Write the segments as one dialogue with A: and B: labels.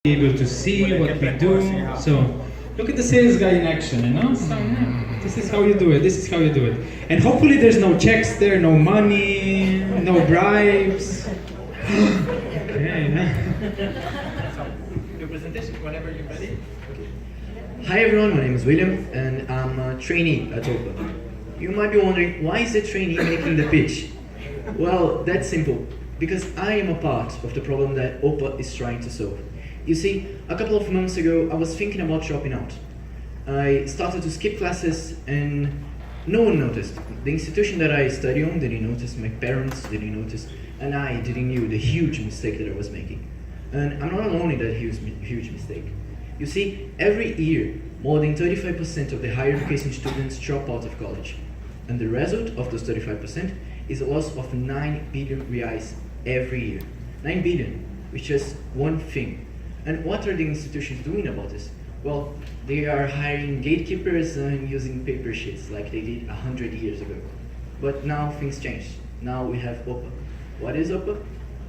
A: able to see what we do. So look at the sales guy in action, you know? So, yeah, this is how you do it, this is how you do it. And hopefully there's no checks there, no money, no bribes. Okay.
B: Your presentation, whenever you're ready.
C: Hi everyone, my name is William and I'm a trainee at Opa. You might be wondering, why is the trainee making the pitch? Well, that's simple, because I am a part of the problem that Opa is trying to solve. You see, a couple of months ago I was thinking about dropping out. I started to skip classes and no one noticed. The institution that I study on didn't notice, my parents didn't notice, and I didn't know the huge mistake that I was making. And I'm not alone in that huge mistake. You see, every year, more than 35% of the higher education students drop out of college. And the result of those 35% is a loss of 9 billion reais every year. 9 billion, which is one thing. And what are the institutions doing about this? Well, they are hiring gatekeepers and using paper sheets like they did 100 years ago. But now things changed. Now we have Opa. What is Opa?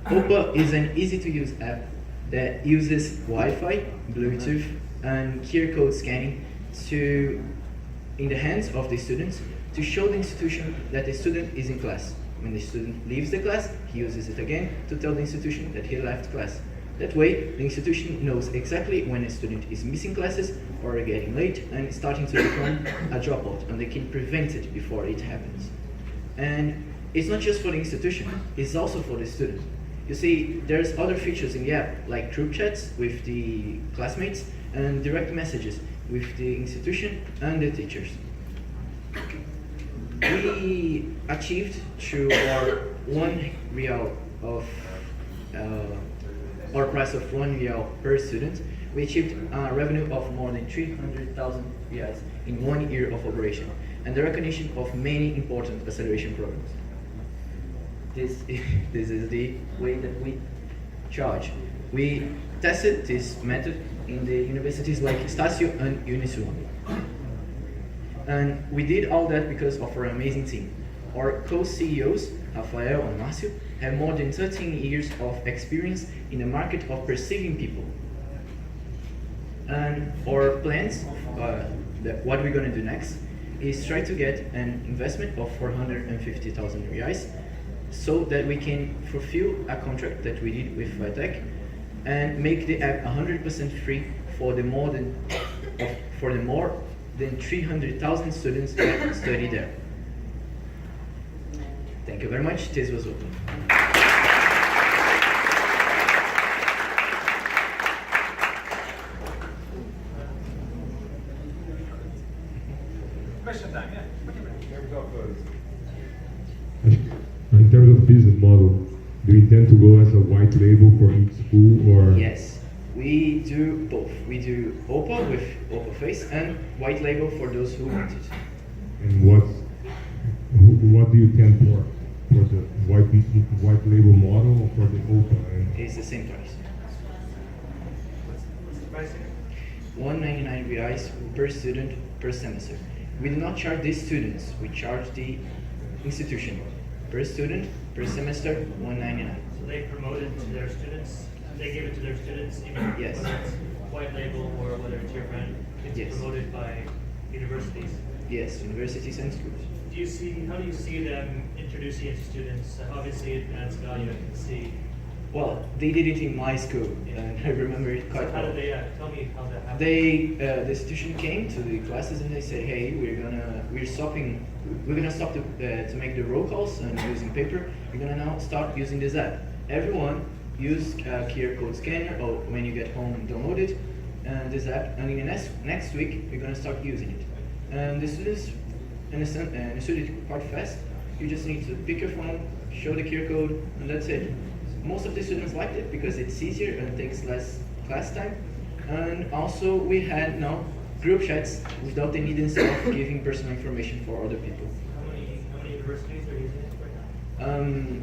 C: Opa is an easy-to-use app that uses Wi-Fi, Bluetooth, and QR code scanning in the hands of the students to show the institution that the student is in class. When the student leaves the class, he uses it again to tell the institution that he left class. That way, the institution knows exactly when a student is missing classes or getting late and starting to become a dropout, and they can prevent it before it happens. And it's not just for the institution, it's also for the student. You see, there's other features in the app, like group chats with the classmates and direct messages with the institution and the teachers. We achieved through our R$1 of our price of R$1 per student, we achieved a revenue of more than 300,000 reais in 1 year of operation, and the recognition of many important acceleration programs. This is the way that we charge. We tested this method in the universities like Estácio and Unisul. And we did all that because of our amazing team. Our co-CEOs, Rafael and Márcio, have more than 13 years of experience in the market of perceiving people. And our plans, what we're going to do next, is try to get an investment of 450,000 reais so that we can fulfill a contract that we did with Vitec and make the app 100% free for the more than 300,000 students that study there. Thank you very much. This was open.
B: Question time, yeah.
D: In terms of business model, do you intend to go as a white label for each school or?
C: Yes, we do both. We do Opa with Opa Face and white label for those who want it.
D: And what do you intend for the white label model or for the Opa?
C: It's the same price.
B: What's the pricing?
C: 199 reais per student per semester. We do not charge the students, we charge the institution. Per student, per semester, 199.
E: So they promote it to their students, they give it to their students, even
C: Yes.
E: whether it's white label or whether it's your brand, it's
C: Yes.
E: promoted by universities.
C: Yes, universities and schools.
E: How do you see them introducing it to students? Obviously it adds value, I can see.
C: Well, they did it in my school, and I remember it quite
E: So how
C: well.
E: did they, tell me how that happened?
C: The institution came to the classes and they said, hey, we're gonna stop to make the roll calls and using paper. We're gonna now start using this app. Everyone use QR code scanner, or when you get home, download it, this app, and in the next week we're gonna start using it. And the students understood it quite fast. You just need to pick your phone, show the QR code, and that's it. Most of the students liked it because it's easier and takes less class time. And also we had now group chats without the need of giving personal information for other people.
E: How many universities are using it right now?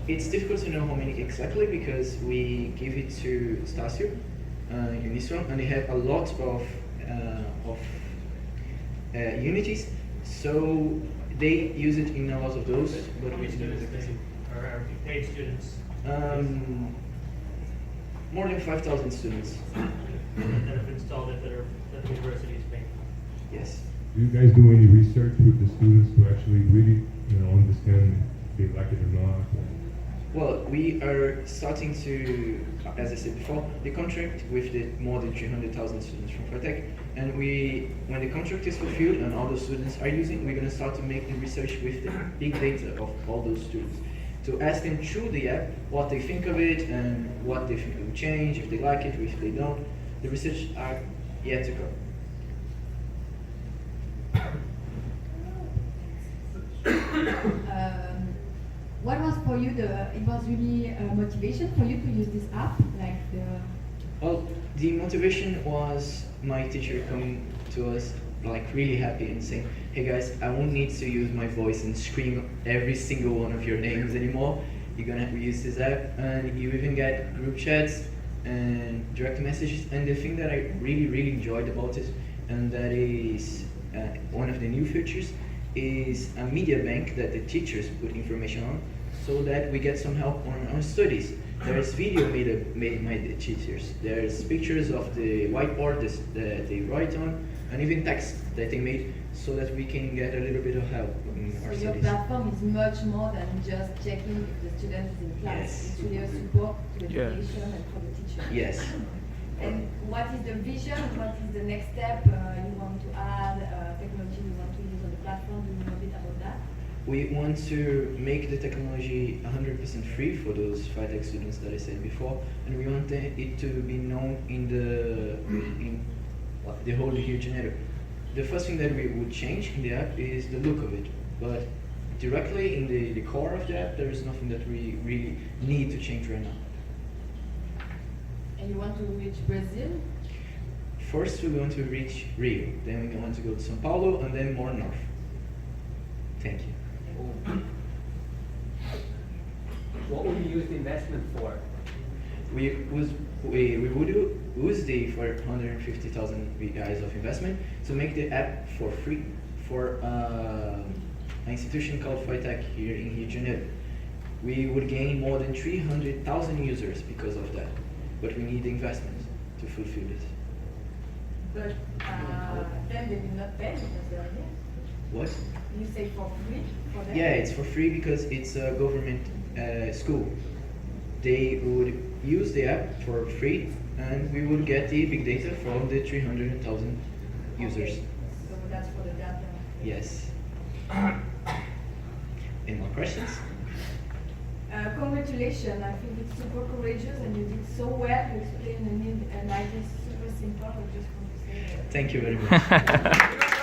C: It's difficult to know how many exactly because we give it to Estácio, Unisul, and they have a lot of unities, so they use it in a lot of those. But
E: How many students are paid students?
C: More than 5,000 students.
E: that have installed it that the university is paying for.
C: Yes.
D: Do you guys do any research with the students to actually really, understand if they like it or not?
C: Well, we are starting to, as I said before, the contract with the more than 300,000 students from FITech, and when the contract is fulfilled and all those students are using, we're going to start to make the research with the big data of all those students, to ask them through the app what they think of it and what they think will change, if they like it, if they don't. The research are yet to come.
F: What was for you it was really motivation for you to use this app,
C: Well, the motivation was my teacher coming to us like really happy and saying, hey guys, I won't need to use my voice and scream every single one of your names anymore. You're gonna use this app, and you even get group chats and direct messages. And the thing that I really enjoyed about it, and that is one of the new features, is a media bank that the teachers put information on, so that we get some help on our studies. There's video made by the teachers. There's pictures of the whiteboard that they write on, and even text that they made, so that we can get a little bit of help in our
F: So your
C: studies.
F: platform is much more than just checking if the student is in class.
C: Yes.
F: It's really a support to education and for the teacher.
C: Yes.
F: And what is the vision? What is the next step you want to add? Technology you want to use on the platform? Do you know a bit about that?
C: We want to make the technology 100% free for those FITech students that I said before, and we want it to be known in the whole Rio de Janeiro. The first thing that we would change in the app is the look of it, but directly in the core of the app, there is nothing that we really need to change right now.
F: And you want to reach Brazil?
C: First, we want to reach Rio, then we want to go to São Paulo, and then more north. Thank you.
G: What would you use the investment for?
C: We would use the 450,000 guys of investment to make the app for free for an institution called FITech here in Rio de Janeiro. We would gain more than 300,000 users because of that, but we need the investment to fulfill it.
F: But then they will not pay because they are here.
C: What?
F: You say for free for them?
C: Yeah, it's for free because it's a government school. They would use the app for free, and we would get the big data from the 300,000 users.
F: Okay. So that's for the data.
C: Yes. Any more questions?
F: Congratulations, I think it's super courageous and you did so well to explain an idea super simple. I just want to say
C: Thank you very much.